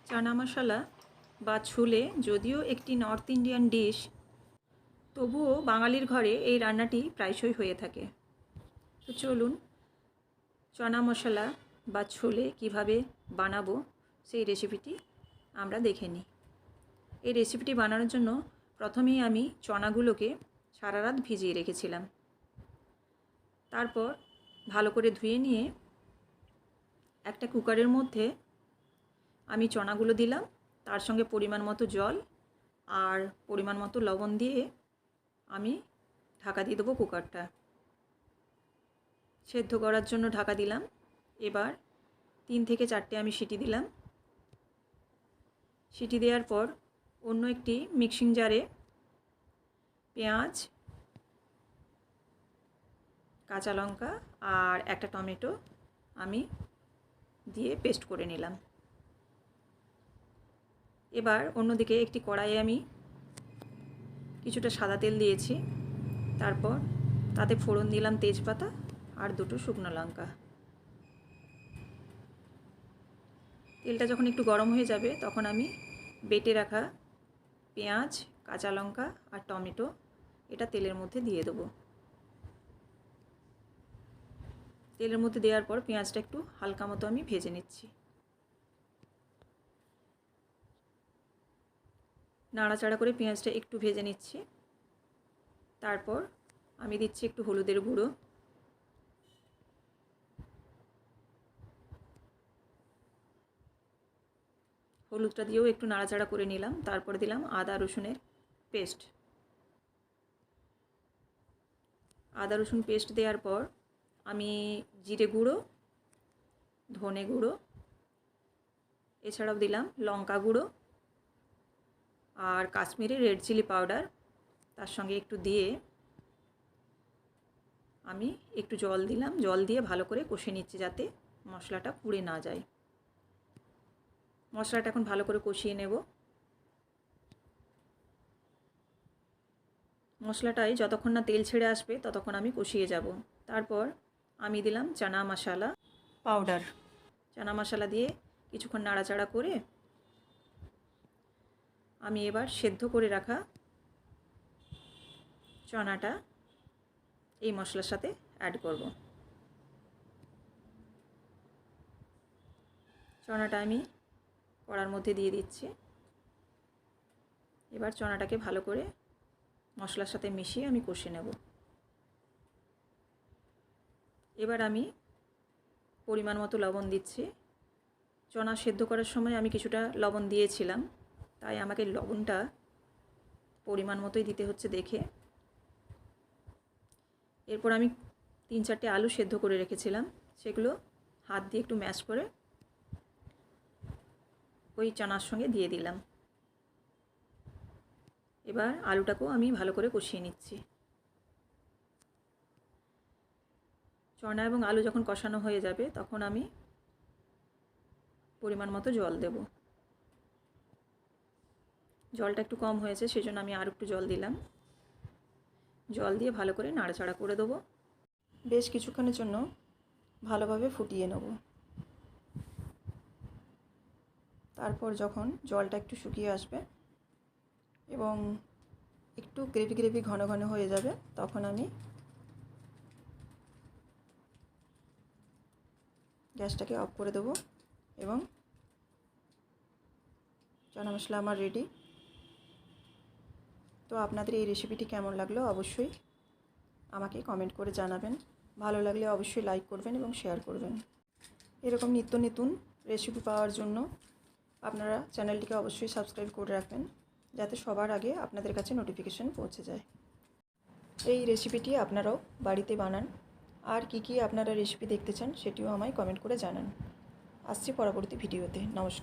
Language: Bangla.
চানা মশলা বা ছোলে যদিও একটি নর্থ ইন্ডিয়ান ডিশ, তবুও বাঙালির ঘরে এই রান্নাটি প্রায়শই হয়ে থাকে। তো চলুন চানা মশলা বা ছোলে কিভাবে বানাবো সেই রেসিপিটি আমরা দেখে নিই। এই রেসিপিটি বানানোর জন্য প্রথমেই আমি চনাগুলোকে সারা রাত ভিজিয়ে রেখেছিলাম। তারপর ভালো করে ধুয়ে নিয়ে একটা কুকারের মধ্যে আমি চনাগুলো দিলাম, তার সঙ্গে পরিমাণ মতো জল আর পরিমাণ মতো লবণ দিয়ে আমি ঢাকা দিয়ে দেবো কুকারটা। সেদ্ধ করার জন্য ঢাকা দিলাম। এবার 3 থেকে 4টে আমি সিটি দিলাম। সিটি দেওয়ার পর অন্য একটি মিক্সিং জারে পেঁয়াজ, কাঁচা লঙ্কা আর একটা টমেটো আমি দিয়ে পেস্ট করে নিলাম। এবার অন্যদিকে একটি কড়াইয়ে আমি কিছুটা সাদা তেল দিয়েছি। তারপর তাতে ফোড়ন দিলাম তেজপাতা আর 2টো শুকনো লঙ্কা। তেলটা যখন একটু গরম হয়ে যাবে তখন আমি বেটে রাখা পেঁয়াজ, কাঁচা লঙ্কা আর টমেটো এটা তেলের মধ্যে দিয়ে দেবো। তেলের মধ্যে দেওয়ার পর পেঁয়াজটা একটু হালকা মতো আমি ভেজে নিচ্ছি। নাড়াচাড়া করে পেঁয়াজটা একটু ভেজে নিচ্ছি। তারপর আমি দিচ্ছি একটু হলুদের গুঁড়ো, হলুদটা দিয়েও একটু নাড়াচাড়া করে নিলাম। তারপর দিলাম আদা রসুনের পেস্ট। আদা রসুন পেস্ট দেওয়ার পর আমি জিরে গুঁড়ো, ধনে গুঁড়ো, এছাড়াও দিলাম লঙ্কা গুঁড়ো আর কাশ্মীরি রেড চিলি পাউডার তার সঙ্গে একটু দিয়ে আমি একটু জল দিলাম। জল দিয়ে ভালো করে কষে নিচ্ছি যাতে মশলাটা পুড়ে না যায়। মশলাটা এখন ভালো করে কষিয়ে নেব। মশলাটায় যতক্ষণ না তেল ছেড়ে আসবে ততক্ষণ আমি কষিয়ে যাব। তারপর আমি দিলাম চানা মশলা পাউডার। চানা মশলা দিয়ে কিছুক্ষণ নাড়াচাড়া করে আমি এবার সেদ্ধ করে রাখা চানাটা এই মশলার সাথে অ্যাড করব। চানাটা আমি কড়ার মধ্যে দিয়ে দিচ্ছি। এবার চানাটাকে ভালো করে মশলার সাথে মিশিয়ে আমি কষে নেব। এবার আমি পরিমাণ মতো লবণ দিচ্ছি। চনা সেদ্ধ করার সময় আমি কিছুটা লবণ দিয়েছিলাম, তাই আমাকে লবণটা পরিমাণ মতোই দিতে হচ্ছে দেখে। এরপর আমি 3-4টে আলু সেদ্ধ করে রেখেছিলাম, সেগুলো হাত দিয়ে একটু ম্যাশ করে ওই চানার সঙ্গে দিয়ে দিলাম। এবার আলুটাকেও আমি ভালো করে কষিয়ে নিচ্ছি। চনা এবং আলু যখন কষানো হয়ে যাবে তখন আমি পরিমাণ মতো জল দেব। জলটা একটু কম হয়েছে, সেজন্য আমি আর একটু জল দিলাম। জল দিয়ে ভালো করে নাড়াচাড়া করে দেবো। বেশ কিছুক্ষণের জন্য ভালোভাবে ফুটিয়ে নেব। তারপর যখন জলটা একটু শুকিয়ে আসবে এবং একটু গ্রেভি গ্রেভি ঘন ঘন হয়ে যাবে তখন আমি গ্যাসটাকে অফ করে দেবো এবং চানা মশলা আমার রেডি। তো আপনাদের এই রেসিপিটি কেমন লাগলো অবশ্যই আমাকে কমেন্ট করে জানাবেন। ভালো লাগলে অবশ্যই লাইক করবেন এবং শেয়ার করবেন। এরকম নিত্য নতুন রেসিপি পাওয়ার জন্য আপনারা চ্যানেলটিকে অবশ্যই সাবস্ক্রাইব করে রাখবেন, যাতে সবার আগে আপনাদের কাছে নোটিফিকেশন পৌঁছে যায়। এই রেসিপিটি আপনারাও বাড়িতে বানান। আর কি আপনারা রেসিপি দেখতে চান সেটিও আমায় কমেন্ট করে জানান। আসছি পরবর্তী ভিডিওতে। নমস্কার।